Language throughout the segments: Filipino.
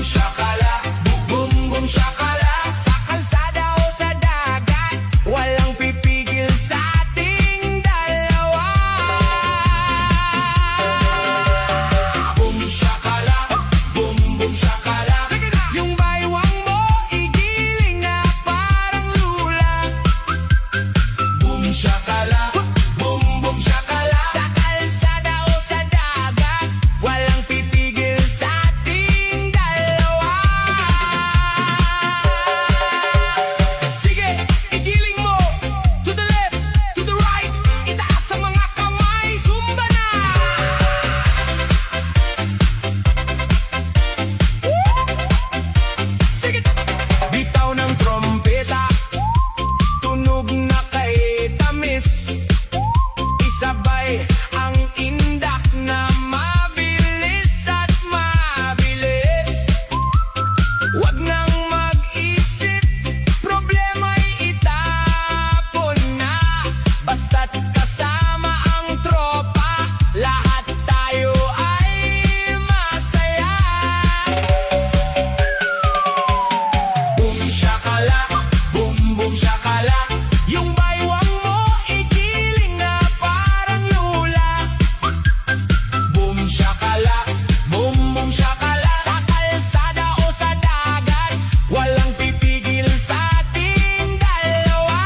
shakala, boom boom shakala. Sa kalsada o sa dagat, walang pipigil sa ating dalawa. Boom shakala, boom boom shakala. Yung baywang mo, igiling na parang lula. Boom shakala, boom boom shakala. Sa kalsada o sa dagat, walang pipigil sa ating dalawa. Sige, igiling mo. To the left, to the right. Itaas ang mga kamay, zumba na. Sige, bitaw ng trompeta, tunog na kay tamis. Isabay ang indak na mabilis at mabilis. Huwag nang mag-isip, problema'y itapon na. Basta't kasama ang tropa, lahat tayo ay masaya. Boom shakala, boom boom shakala. Yung baywang mo, igiling na parang lula. Boom shakala, boom boom shakala. Sa kalsada o sa dagat, walang pipigil sa ating dalawa.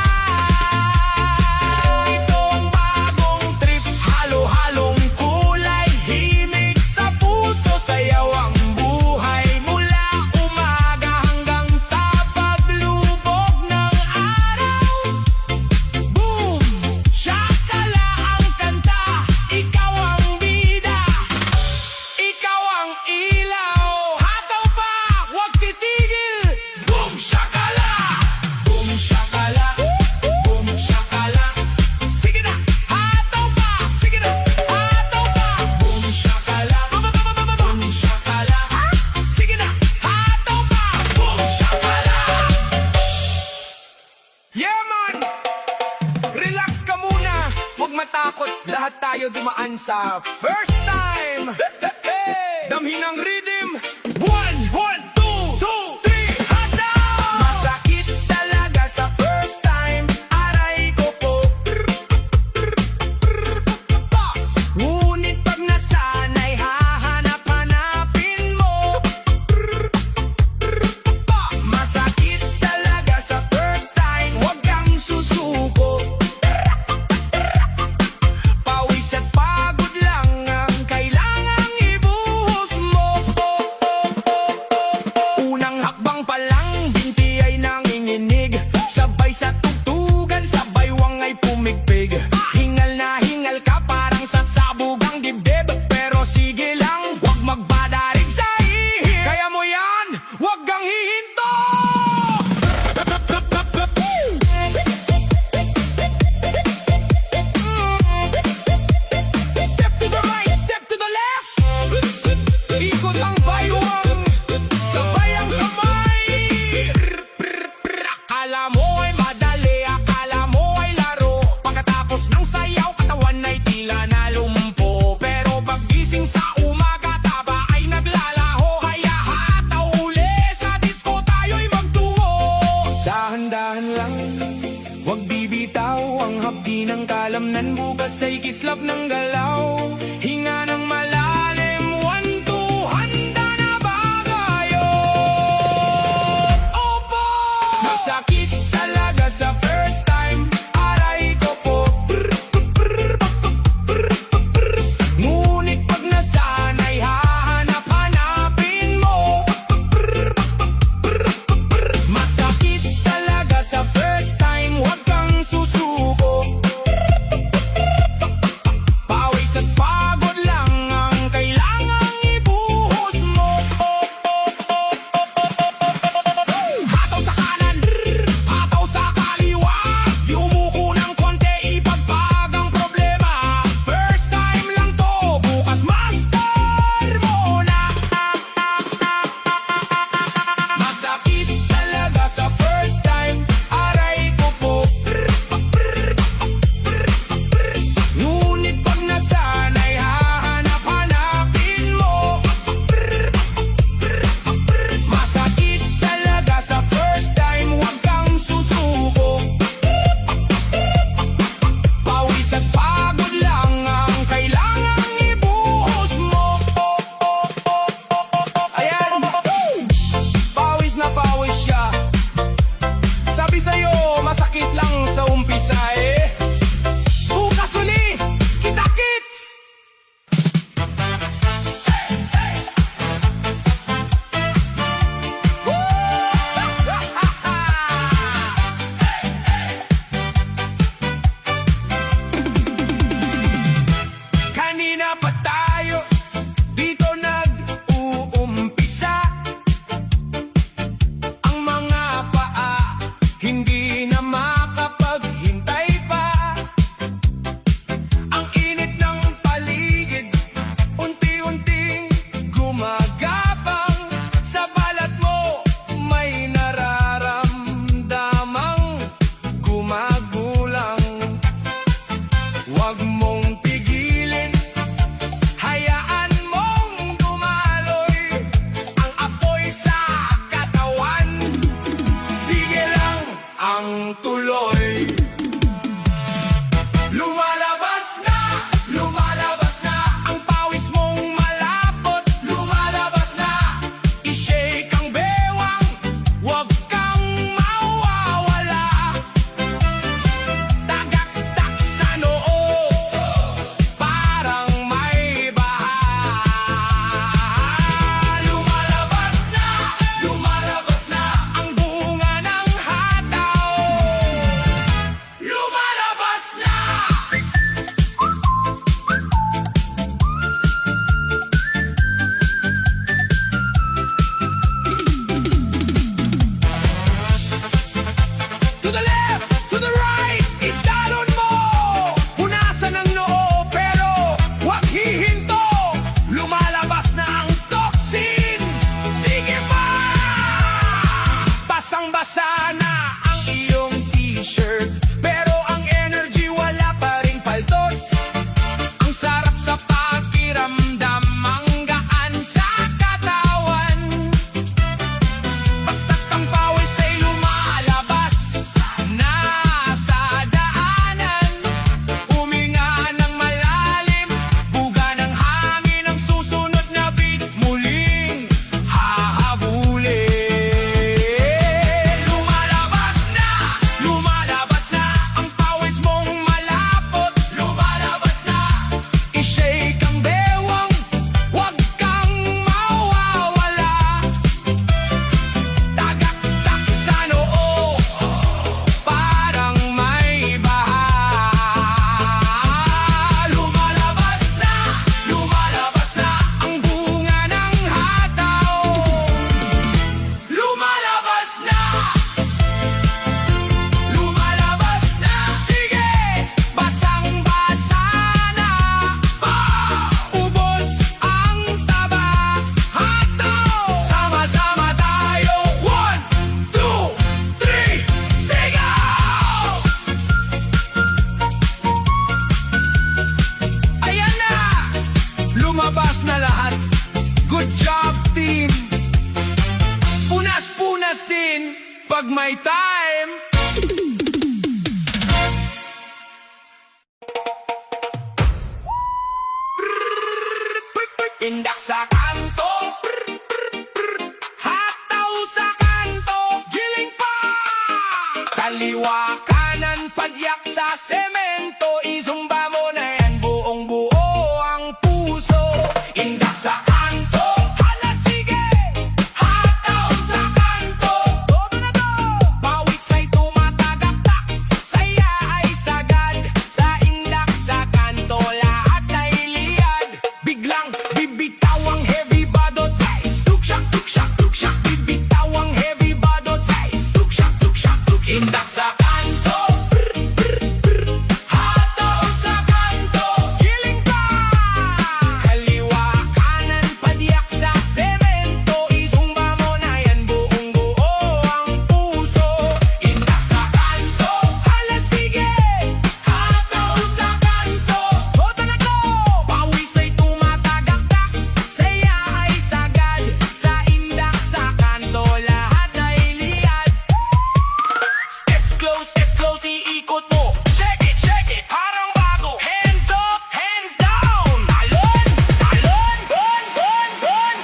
Ito ang bagong trip, halo-halong kulay, himig sa puso, sayaw ang buhay mula umaga hanggang sa paglubog ng araw. Boom! Shakala ang kanta, ikaw ang bida, ikaw ang ilaw. Hataw pa, huwag titigil. Boom shakala, boom shakala, boom shakala. Sige na, hataw pa, sige na, hataw pa. Boom shakala, boom shakala. Sige na, hataw pa, boom shakala. Yeah man! Relax ka muna, huwag matakot, lahat tayo dumaan sa first time. Damhin ang rhythm. 1, 1, 2, 2, 3, handa! Masakit talaga sa first time, aray ko po. Ngunit pag nasanay, hahanap-hanapin mo. Masakit talaga sa first time, huwag kang susuko. Pawis at pagod lang ang kailangang ibuhos mo. Unang hakbang pa lang, binti ay nanginginig. Sabay sa tugtugan, sa baywang ay pumigpig. Hingal na hingal ka, parang sasabog ang dibdib. Pero sige lang, huwag magbadarig sa ihip. Kaya mo yan, huwag kang hihinto. Step to the right, step to the left. Ikot ang baywang, sabay ang kamay. Akala mo ay madali, akala mo ay laro. Pagkatapos ng sayaw, katawan ay tila nalumpo. Pero paggising sa umaga, taba ay naglalaho. Kaya hataw uli, sa disco tayo'y magtungo. Dahan-dahan lang, huwag bibitaw. Ang hapdi ng kalamnan, bukas ay kislap ng galaw. Hinga ng malalim, 1, 2, handa na ba kayo? Opo! Masakit talaga sa first time, aray ko po. Ngunit pag nasanay, hahanap-hanapin mo. Masakit talaga sa first time, huwag kang susuko. pag may time. Indak sa kanto, hataw sa kanto, giling pa. Kaliwa kanan padyak sa semento, izumba mo na yan buong buo ang puso. Indak sa kanto, hala sige, hataw sa kanto, todo na to. Pawis ay tumatagaktak, saya ay sagad, sa indak sa kanto lahat ay liyad. Biglang bibitawang heavy badot size, tuksyak, tuksyak, tuksyak. Bibitawang heavy badot size, tuksyak, tuksyak, tuk. Indak sa kanto, hataw sa kanto, giling ka. Kaliwa kanan padyak sa semento, izumba mo na yan buong buo ang puso. Indak sa kanto, hala sige, hataw sa kanto, todo na to. Pawis ay tumatagaktak, saya ay sagad, sa indak sa kanto lahat ay liyad. Step close, iikot mo, shake it, parang bago. Hands up, hands down, talon, talon, bon, bon, bon.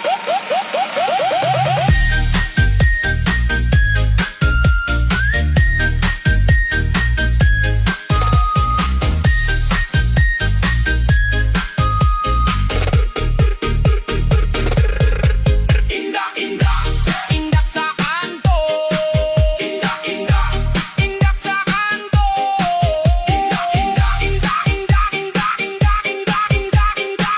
Indak, indak, indak sa kanto. Indak, indak, indak sa kanto. Indak, indak, indak, indak, indak, indak, indak, indak, indak,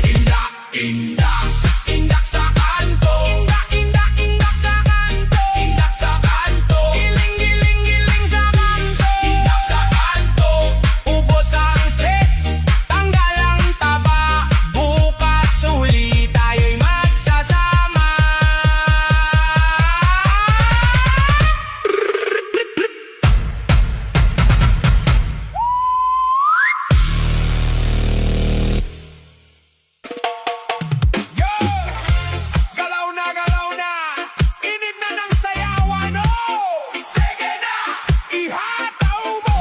indak, indak, indak sa kanto. Indak, indak, indak sa kanto. Indak sa kanto. Giling, giling, giling sa kanto. Indak sa kanto. Ubos ang stress, tanggal ang taba. Bukas uli tayo'y magsasama. Yo! Galaw na, init na ng sayawan, oh! Sige na, ihataw mo!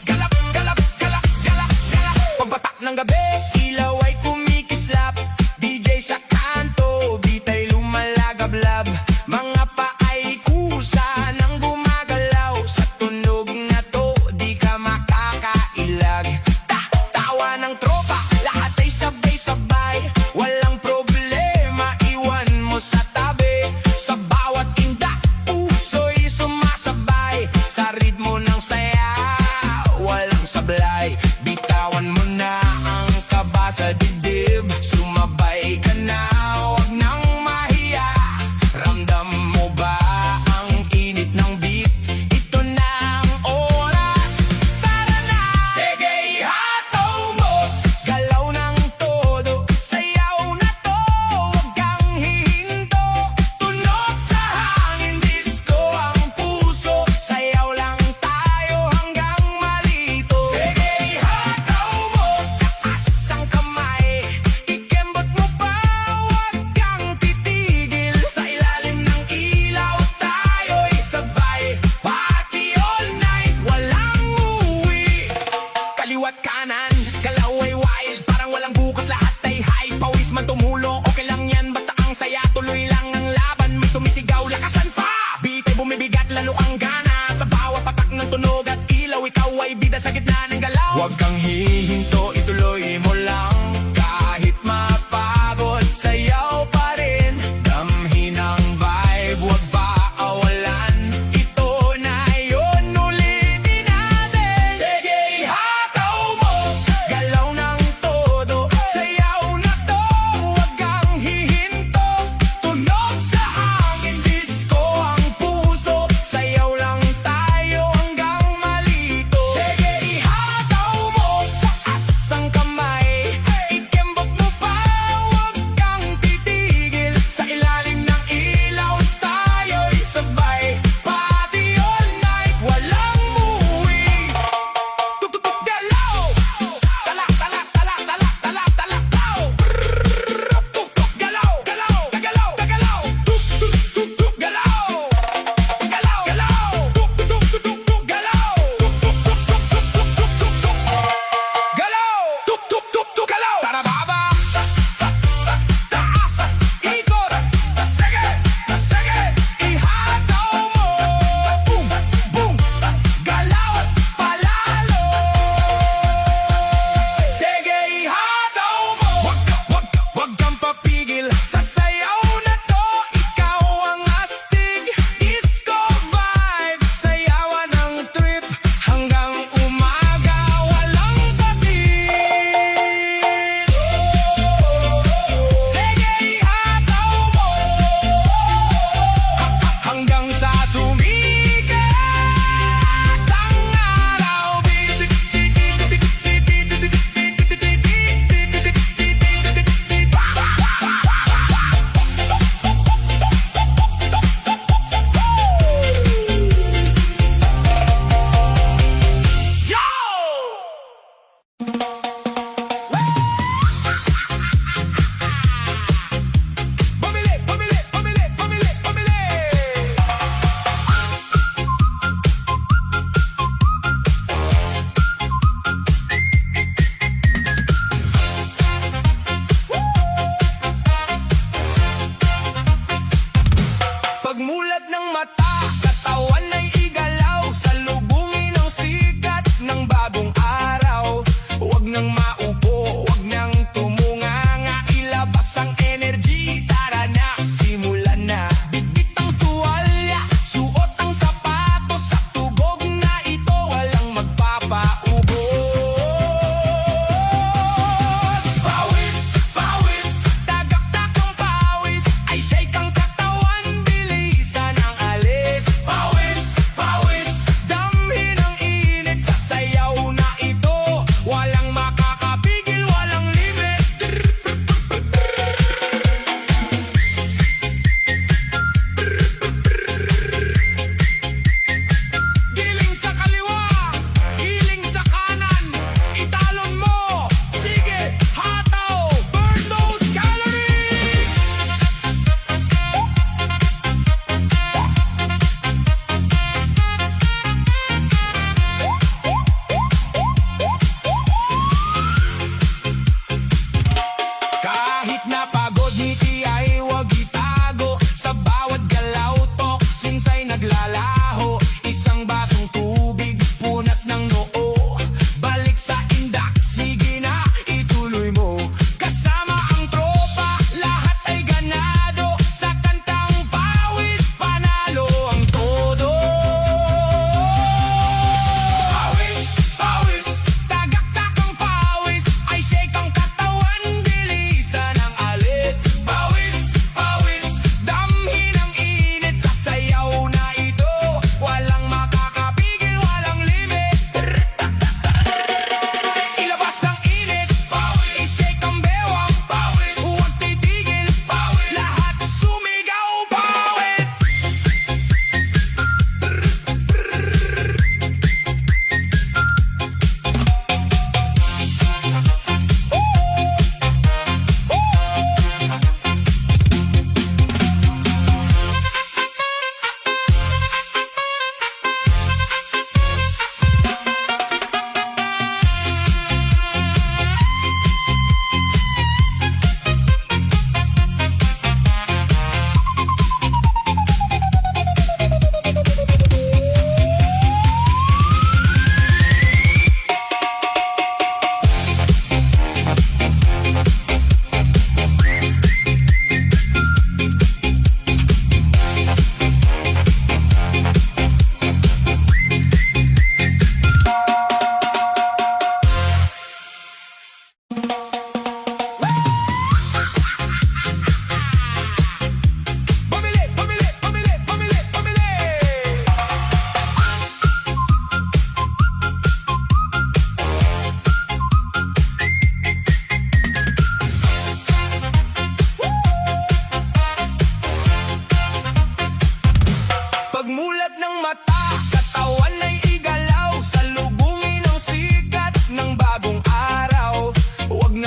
Galap, galap, galap, galap, galap. Pagbatak ng gabi, ilaw ay kumikislap. DJ sa kanto, beat ay lumalagablab. Mga paay kusa nang gumagalaw. Sa tunog na to, di ka makakailag. Tawa ng tropa, lahat ay sabay-sabay. Walang problema, iwan mo sa tabi. Sa bawat indak, puso'y sumasabay. Sa ritmo ng saya, walang sablay. Bitawan mo na ang kaba sa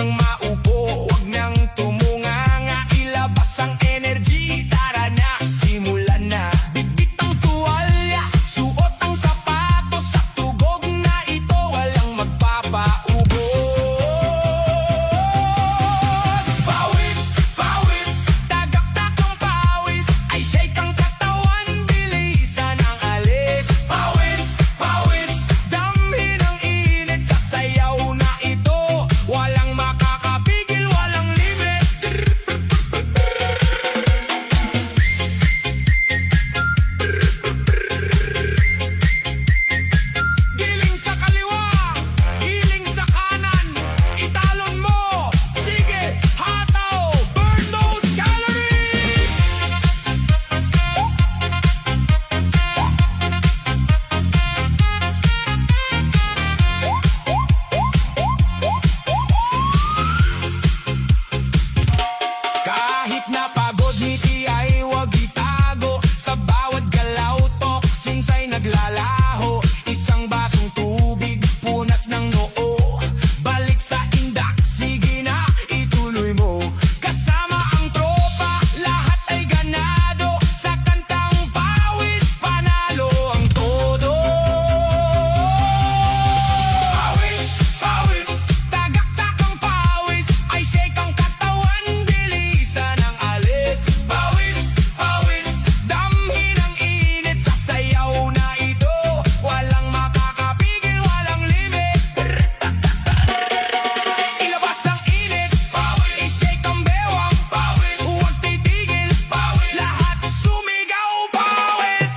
nang maupo, wag nang tumunganga, ilabas ang energy, tara na, simulan na. Bitbit ang tuwalya, suot ang sapatos, sa tugog na ito, walang magpapaubos. Pawis, pawis, tagaktak ang pawis, ay shake ang katawan, bilisan ang alis. Pawis, pawis, damhin ang init, sasayaw na ito, walang makakapigil, walang limit. Giling sa kaliwa, giling sa kanan, italon mo, sige, hataw, burn those calories. Kahit na pagod, ngiti ay huwag itago, sa bawat galaw, toxins ay naglalaho. Isang basong tubig, punas ng noo, balik sa indak, sige na, ituloy mo. Kasama ang tropa, lahat ay ganado, sa kantang pawis, panalo ang todo. Pawis, pawis, tagaktak ang pawis, ay shake ang katawan, bilisan ang alis. Pawis, pawis, damhin ang init, sasayaw na ito, walang makakapigil, walang limit. Ilabas ang init, pawis, i-shake ang bewang, pawis, huwag titigil, pawis, lahat sumigaw, pawis.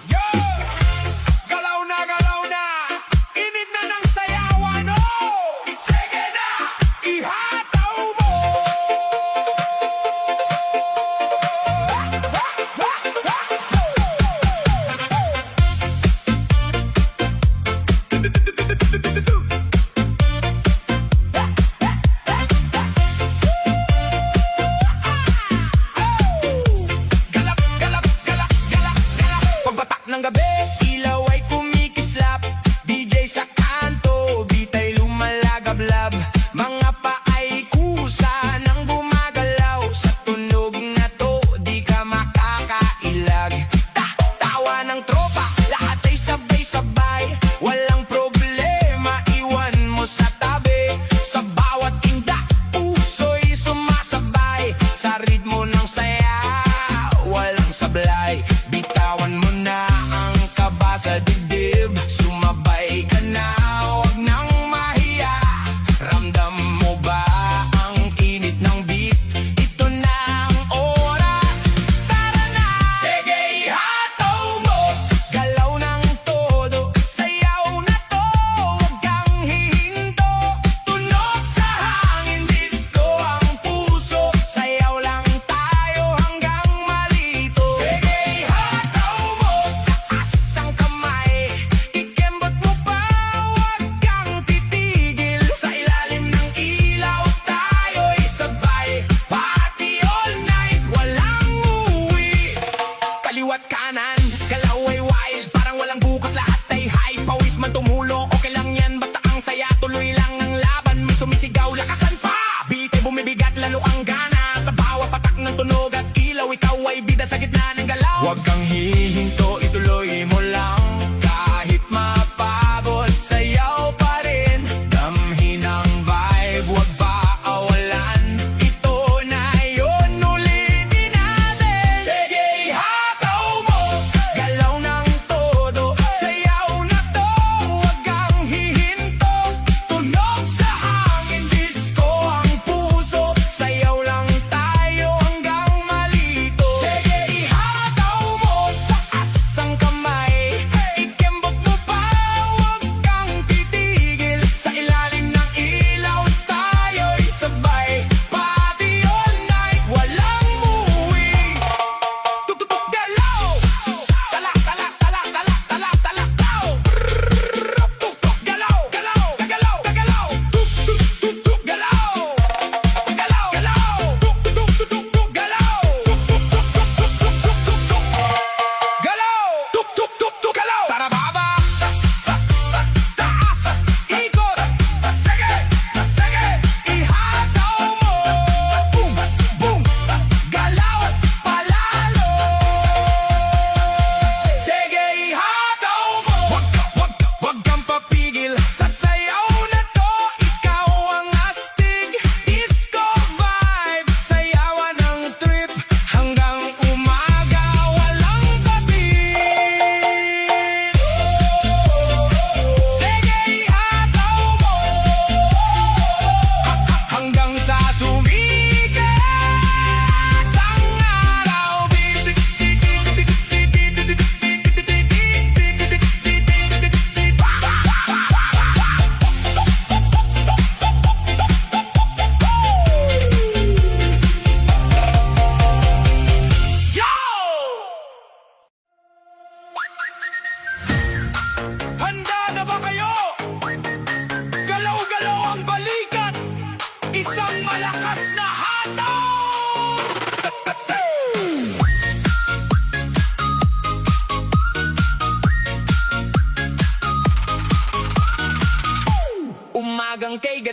Yo! Galaw na, init na ng sayawan, oh! Sige na, ihataw mo! Galap, galap, galap, galap, galap. Pagbatak ng gabi, ilaw ay kumikislap, DJ sa kanto, beat ay lumalagablab, mga pa ay kusa nang gumagalaw, sa tunog na to, di ka makakailag. Tawa ng tropa, lahat ay sabay-sabay, walang problema, iwan mo sa tabi, sa bawat indak, puso'y sumasabay, sa ritmo ng saya, walang sablay. Bitawan mo na ang kaba sa dibdib, sumabay ka na, huwag nang mahiya. Ramdam mo ba ang init ng beat? Ito na ang oras, tara na! Sige, ihataw mo, galaw ng todo, sayaw na to, huwag kang hihinto. Tunog sa hangin, disco ang puso, sayaw lang tayo hanggang malito. Sige, ihataw mo, taas ang kamay, ikembot mo pa, huwag kang titigil. Sa ilalim ng ilaw, tayo'y sabay, party all night, walang uwi. Kaliwat kanan, galaw ay wild, parang walang bukas, lahat ay high. Pawis man tumulo, okay lang yan, basta ang saya, tuloy lang ang laban. May sumisigaw, lakasan pa, beat ay bumibigat, lalo ang gana, sa bawat patak ng tunog at ilaw, ikaw ay bida sa gitna ng galaw. Huwag kang hihinto, ituloy mo lang, kahit mapagod, sayaw pa rin, damhin ang vibe, huwag pa awalan, ito na yun, ulitin natin. Sige, ihataw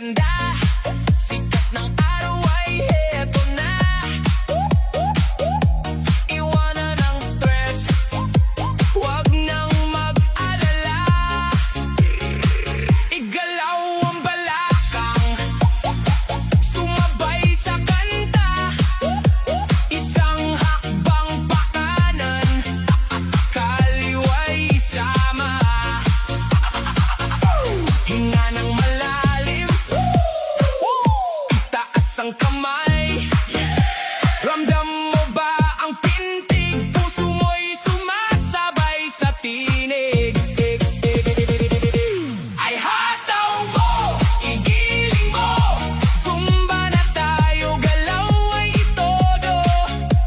ganda. Sikat ng araw ay heto na. Iwanan ang stress, huwag nang mag-alala. Igalaw ang balakang, sumabay sa kanta. Isang hakbang pa kanan, kaliway sama. Hinga ng malalim, itaas ang kamay. Ramdam mo ba ang pintig? Puso mo'y sumasabay sa tinig. Ay hataw mo, igiling mo. Zumba na tayo, galaw ay itodo.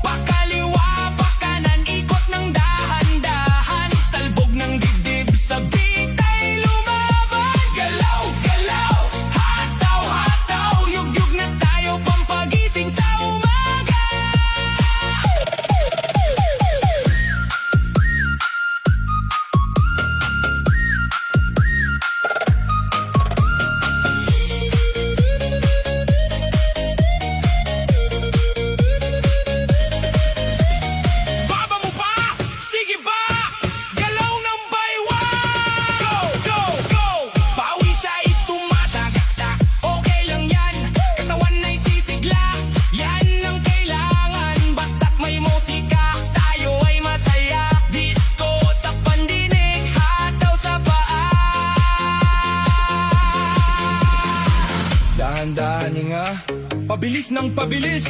Pakaliwa, pakanan, ikot ng dahan-dahan. Talbog ng dibdib, sabik ay lumaban. Galaw, galaw, hataw, hataw. Yugyug na tayo, pampagising sa umaga. Baba mo pa! Sige ba? Galaw ng baywang! Go, go, go! Bawi sa itumatagaktak. Okay lang yan, katawan ay sisigla. Yan ang kailangan, basta't may musika. Tayo ay masaya. Disco sa pandinig, hataw sa paa. Dahan-dahan nga, pabilis ng pabilis.